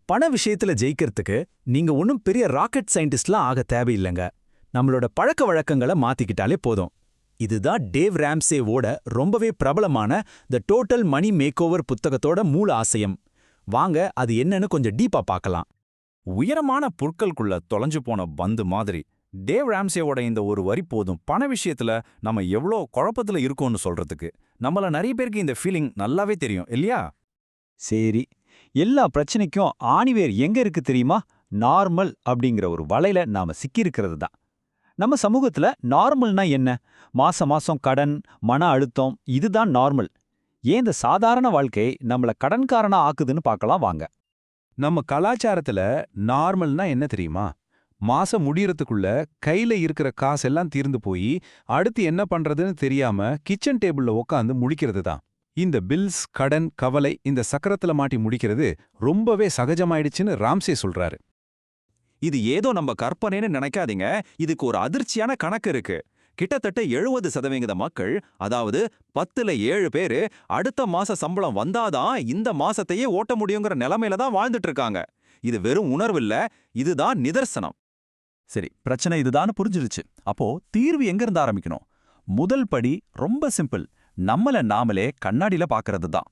பண விஷயத்துல ஜெயிக்கிறதுக்கு நீங்க ஒன்றும் பெரிய ராக்கெட் சயின்டிஸ்ட்லாம் ஆக தேவையில்லைங்க. நம்மளோட பழக்க வழக்கங்களை மாத்திக்கிட்டாலே போதும். இதுதான் டேவ் ராம்சேவோட ரொம்பவே பிரபலமான த டோட்டல் மணி மேக்கோவர் புத்தகத்தோட மூல ஆசையம். வாங்க அது என்னன்னு கொஞ்சம் டீப்பா பார்க்கலாம். உயரமான புற்களுக்குள்ள தொலைஞ்சு போன பந்து மாதிரி டேவ் ராம்சேவோட இந்த ஒரு வரி போதும் பண விஷயத்துல நம்ம எவ்வளோ குழப்பத்துல இருக்கோம்னு சொல்றதுக்கு. நம்மள நிறைய பேருக்கு இந்த ஃபீலிங் நல்லாவே தெரியும் இல்லையா? சரி, எல்லா பிரச்சனைக்கும் ஆணிவேர் எங்க இருக்கு தெரியுமா? நார்மல் அப்படிங்கிற ஒரு வலையில நாம சிக்கியிருக்கிறது தான். நம்ம சமூகத்துல நார்மல்னா என்ன? மாசம் மாசம் கடன், மன அழுத்தம், இதுதான் நார்மல். ஏன் இந்த சாதாரண வாழ்க்கை நம்மள கடன்காரனா ஆக்குதுன்னு பார்க்கலாம் வாங்க. நம்ம கலாச்சாரத்துல நார்மல்னா என்ன தெரியுமா? மாசம் முடியறதுக்குள்ள கையில இருக்கிற காசெல்லாம் தீர்ந்து போய் அடுத்து என்ன பண்றதுன்னு தெரியாம கிச்சன் டேபிள்ல உட்காந்து முழிக்கிறது தான். இந்த பில்ஸ், கடன், கவலை இந்த சக்கரத்துல மாட்டி முடிக்கிறது ரொம்பவே சகஜமாயிடுச்சுன்னு ராம்சே சொல்றாரு. இது ஏதோ நம்ம கற்பனைன்னு நினைக்காதீங்க. இதுக்கு ஒரு அதிர்ச்சியான கணக்கு இருக்கு. கிட்டத்தட்ட 70% மக்கள், அதாவது 10ல 7 பேரு அடுத்த மாச சம்பளம் வந்தாதான் இந்த மாசத்தையே ஓட்ட முடியுங்கிற நிலைமையில தான் வாழ்ந்துட்டு இருக்காங்க. இது வெறும் உணர்வு இல்ல, இதுதான் நிதர்சனம். சரி, பிரச்சனை இதுதான்னு புரிஞ்சிருச்சு. அப்போ தீர்வு எங்க இருந்து ஆரம்பிக்கணும்? முதல் படி ரொம்ப சிம்பிள். நம்மள நாமளே கண்ணாடியில பாக்குறது தான்.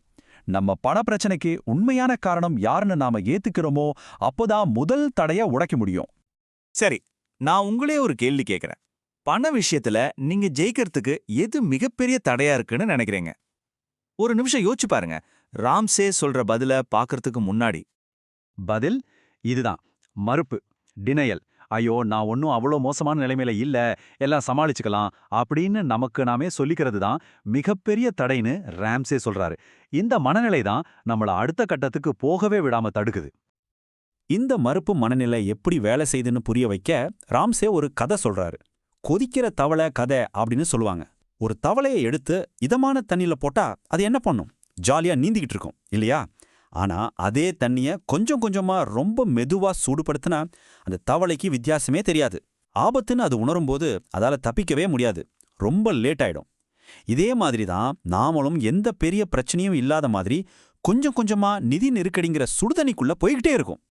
நம்ம பண பிரச்சனைக்கு உண்மையான காரணம் யாருன்னு நாம ஏத்துக்கிறோமோ அப்போதான் முதல் தடைய உடைக்க முடியும். சரி, நான் உங்களே ஒரு கேள்வி கேட்கிறேன். பண விஷயத்துல நீங்க ஜெயிக்கிறதுக்கு எது மிகப்பெரிய தடையா இருக்குன்னு நினைக்கிறீங்க? ஒரு நிமிஷம் யோசிச்சு பாருங்க. ராம்சே சொல்ற பதில பாக்குறதுக்கு முன்னாடி. பதில் இதுதான்: மறுப்பு, டினையல். ஐயோ, நான் ஒன்னும் அவ்வளோ மோசமான நிலைமையில இல்ல, எல்லாம் சமாளிச்சுக்கலாம் அப்படின்னு நமக்கு நாமே சொல்லிக்கிறது தான் மிகப்பெரிய தடைன்னு ராம்சே சொல்றாரு. இந்த மனநிலை தான் நம்மள அடுத்த கட்டத்துக்கு போகவே விடாம தடுக்குது. இந்த மறுப்பு மனநிலை எப்படி வேலை செய்துன்னு புரிய வைக்க ராம்சே ஒரு கதை சொல்றாரு. கொதிக்கிற தவளை கதை அப்படின்னு சொல்லுவாங்க. ஒரு தவளையை எடுத்து இதமான தண்ணியில போட்டா அது என்ன பண்ணும்? ஜாலியா நீந்திக்கிட்டு இருக்கும் இல்லையா? ஆனா அதே தண்ணிய கொஞ்சம் கொஞ்சமா ரொம்ப மெதுவா சூடுபடுத்தினா அந்த தவளைக்கு வித்தியாசமே தெரியாது. ஆபத்துன்னு அது உணரும்போது அதால தப்பிக்கவே முடியாது. ரொம்ப லேட் ஆயிடும். இதே மாதிரி தான் நாமளும் எந்த பெரிய பிரச்சனையும் இல்லாத மாதிரி கொஞ்சம் கொஞ்சமா நிதி நெருக்கடிங்கிற சுடுதண்ணிக்குள்ள போய்கிட்டே இருக்கும்.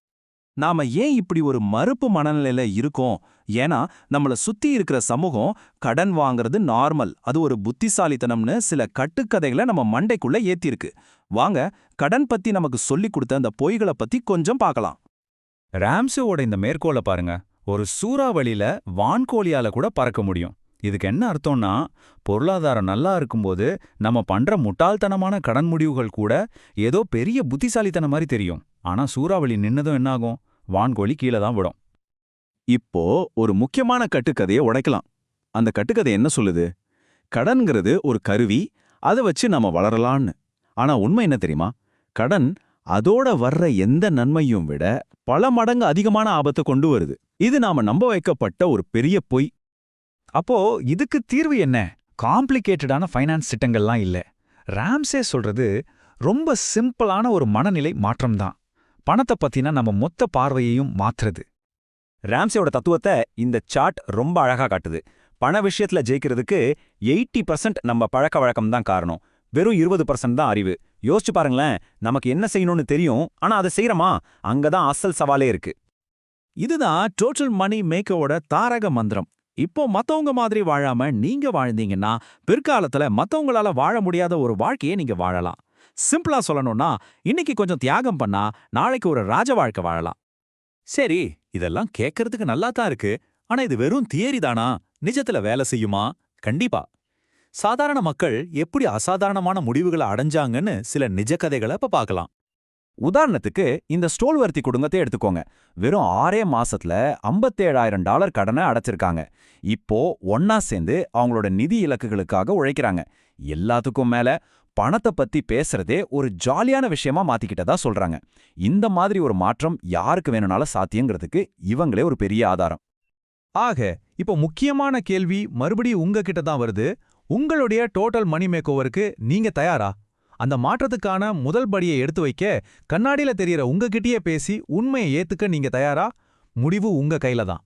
நாம ஏன் இப்படி ஒரு மறுப்பு மனநிலையில இருக்கோம்? ஏன்னா நம்மள சுத்தி இருக்கிற சமூகம் கடன் வாங்குறது நார்மல், அது ஒரு புத்திசாலித்தனம்னு சில கட்டுக்கதைகளை நம்ம மண்டைக்குள்ள ஏத்திருக்கு. வாங்க, கடன் பத்தி நமக்கு சொல்லிக் கொடுத்த அந்த பொய்களை பத்தி கொஞ்சம் பார்க்கலாம். ராம்சேவோட இந்த மேற்கோளை பாருங்க. ஒரு சூறாவளியில வான்கோழியால கூட பறக்க முடியும். இதுக்கு என்ன அர்த்தம்னா, பொருளாதாரம் நல்லா இருக்கும்போது நம்ம பண்ற முட்டாள்தனமான கடன் முடிவுகள் கூட ஏதோ பெரிய புத்திசாலித்தனம் மாதிரி தெரியும். ஆனா சூறாவளி நின்னதும் என்னாகும்? வான்கோழி கீழே தான் விடும். இப்போ ஒரு முக்கியமான கட்டுக்கதையை உடைக்கலாம். அந்த கட்டுக்கதை என்ன சொல்லுது? கடன்கிறது ஒரு கருவி, அதை வச்சு நம்ம வளரலான்னு. ஆனா உண்மை என்ன தெரியுமா? கடன் அதோட வர்ற எந்த நன்மையும் விட பல மடங்கு அதிகமான ஆபத்தை கொண்டு வருது. இது நாம நம்ப வைக்கப்பட்ட ஒரு பெரிய பொய். அப்போ இதுக்கு தீர்வு என்ன? காம்ப்ளிகேட்டடான ஃபைனான்ஸ் திட்டங்கள்லாம் இல்ல. ராம்சே சொல்றது ரொம்ப சிம்பிளான ஒரு மனநிலை மாற்றம்தான். பணத்தை பத்தின நம்ம மொத்த பார்வையையும் மாத்துறது. ராம்சேவோட தத்துவத்தை இந்த சார்ட் ரொம்ப அழகா காட்டுது. பண விஷயத்துல ஜெயிக்கிறதுக்கு 80% நம்ம பழக்க வழக்கம் தான் காரணம். வெறும் 20% தான் அறிவு. யோசிச்சு பாருங்களேன், நமக்கு என்ன செய்யணும்னு தெரியும், ஆனா அதை செய்யறோமா? அங்கதான் அசல் சவாலே இருக்கு. இதுதான் டோட்டல் மணி மேக்கரோட தாரக மந்திரம். இப்போ மத்தவங்க மாதிரி வாழாம நீங்க வாழ்ந்தீங்கன்னா பிற்காலத்துல மத்தவங்களால வாழ முடியாத ஒரு வாழ்க்கையை நீங்க வாழலாம். சிம்பிளா சொல்லணும்னா, இன்னைக்கு கொஞ்சம் தியாகம் பண்ணா நாளைக்கு ஒரு ராஜ வாழ்க்கை வாழலாம். சரி, இதெல்லாம் கேட்கறதுக்கு நல்லா தான் இருக்கு. ஆனா இது வெறும் தியரி தானா? நிஜத்துல வேலை செய்யுமா? கண்டிப்பா. சாதாரண மக்கள் எப்படி அசாதாரணமான முடிவுகளை அடைஞ்சாங்கன்னு சில நிஜ கதைகளை இப்ப பார்க்கலாம். உதாரணத்துக்கு இந்த ஸ்டோல்வர்த்தி குடும்பத்தை எடுத்துக்கோங்க. வெறும் 6 மாசத்துல $57,000 கடனை அடைச்சிருக்காங்க. இப்போ ஒன்னா சேர்ந்து அவங்களோட நிதி இலக்குகளுக்காக உழைக்கிறாங்க. எல்லாத்துக்கும் மேல பணத்தை பத்தி பேசுறதே ஒரு ஜாலியான விஷயமா மாத்திக்கிட்டதா சொல்றாங்க. இந்த மாதிரி ஒரு மாற்றம் யாருக்கு வேணும்னாலும் சாத்தியங்கிறதுக்கு இவங்களே ஒரு பெரிய ஆதாரம். ஆக இப்போ முக்கியமான கேள்வி மறுபடியும் உங்ககிட்ட தான் வருது. உங்களுடைய டோட்டல் மணி மேக்கோவருக்கு நீங்க தயாரா? அந்த மாற்றத்துக்கான முதல் படியை எடுத்து வைக்க கண்ணாடியில தெரியற உங்ககிட்டயே பேசி உண்மையை ஏத்துக்க நீங்க தயாரா? முடிவு உங்க கையில தான்.